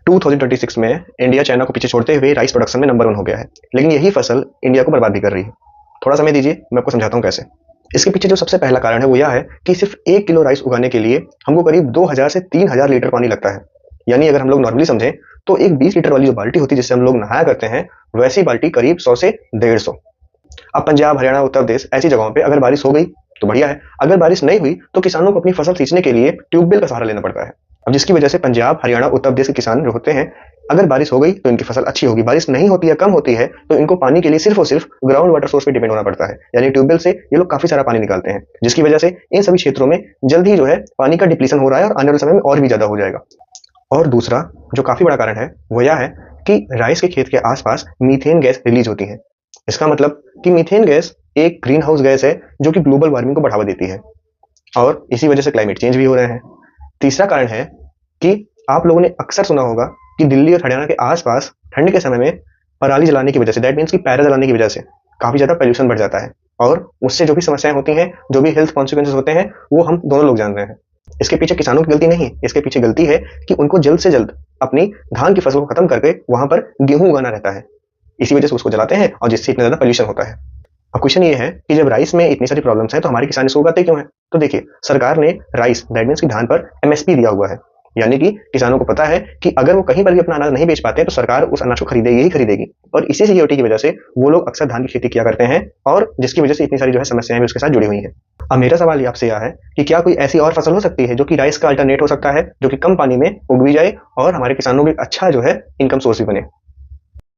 2026 में India China को पीछे छोड़ते हुए राइस प्रोडक्शन में नंबर 1 हो गया है, लेकिन यही फसल इंडिया को बर्बाद भी कर रही है। थोड़ा समय दीजिए, मैं आपको समझाता हूँ कैसे। इसके पीछे जो सबसे पहला कारण है वो यह है कि सिर्फ 1 किलो राइस उगाने के लिए हमको करीब 2000 से 3000 लीटर पानी लगता है। यानी अगर हम लोग नॉर्मली समझें तो एक 20 लीटर वाली जो बाल्टी होती है जिससे हम लोग नहाया करते हैं, वैसी बाल्टी करीब 100 से 150। अब पंजाब, हरियाणा, उत्तर प्रदेश ऐसी जगहों पे अगर बारिश हो गई तो बढ़िया है, अगर बारिश नहीं हुई तो किसानों को अपनी फसल सींचने के लिए ट्यूबवेल का सहारा लेना पड़ता है। अब जिसकी वजह से पंजाब, हरियाणा, उत्तर प्रदेश के किसान जो होते हैं, अगर बारिश हो गई तो इनकी फसल अच्छी होगी, बारिश नहीं होती है, कम होती है, तो इनको पानी के लिए सिर्फ और सिर्फ ग्राउंड वाटर सोर्स पे डिपेंड होना पड़ता है। यानी ट्यूबवेल से ये लोग काफी सारा पानी निकालते हैं, जिसकी वजह से इन सभी क्षेत्रों में जल्द ही जो है पानी का डिप्लीशन हो रहा है और आने वाले समय में और भी ज्यादा हो जाएगा। और दूसरा जो काफी बड़ा कारण है वो यह है कि राइस के खेत के आसपास मीथेन गैस रिलीज होती है। इसका मतलब कि मीथेन गैस एक ग्रीन हाउस गैस है जो कि ग्लोबल वार्मिंग को बढ़ावा देती है और इसी वजह से क्लाइमेट चेंज भी हो रहे हैं। तीसरा कारण है कि आप लोगों ने अक्सर सुना होगा कि दिल्ली और हरियाणा के आसपास ठंड के समय में पराली जलाने की वजह से, दैट मीन्स कि पैरा जलाने की वजह से काफी ज्यादा पोल्यूशन बढ़ जाता है और उससे जो भी समस्याएं होती हैं, जो भी हेल्थ कॉन्सिक्वेंसेस होते हैं, वो हम दोनों लोग जान रहे हैं। इसके पीछे किसानों की गलती नहीं, इसके पीछे गलती है कि उनको जल्द से जल्द अपनी धान की फसल को खत्म करके वहां पर गेहूं उगाना रहता है। इसी वजह से उसको जलाते हैं और जिससे इतना ज्यादा पोल्यूशन होता है। अब क्वेश्चन ये है कि जब राइस में इतनी सारी प्रॉब्लम्स हैं तो हमारे किसान इसको उगाते क्यों हैं? तो देखिए, सरकार ने राइस, दैट मीन्स की धान पर एमएसपी दिया हुआ है। यानी कि किसानों को पता है कि अगर वो कहीं पर भी अपना अनाज नहीं बेच पाते तो सरकार उस अनाज को खरीदेगी ही खरीदेगी, और इसी सिक्योरिटी की वजह से वो लोग अक्सर धान की खेती किया करते हैं और जिसकी वजह से इतनी सारी जो है समस्याएं भी उसके साथ जुड़ी हुई हैं। अब मेरा सवाल आपसे यह है कि क्या कोई ऐसी और फसल हो सकती है जो कि राइस का अल्टरनेट हो सकता है, जो कि कम पानी में उग भी जाए और हमारे किसानों को एक अच्छा जो है इनकम सोर्स भी बने?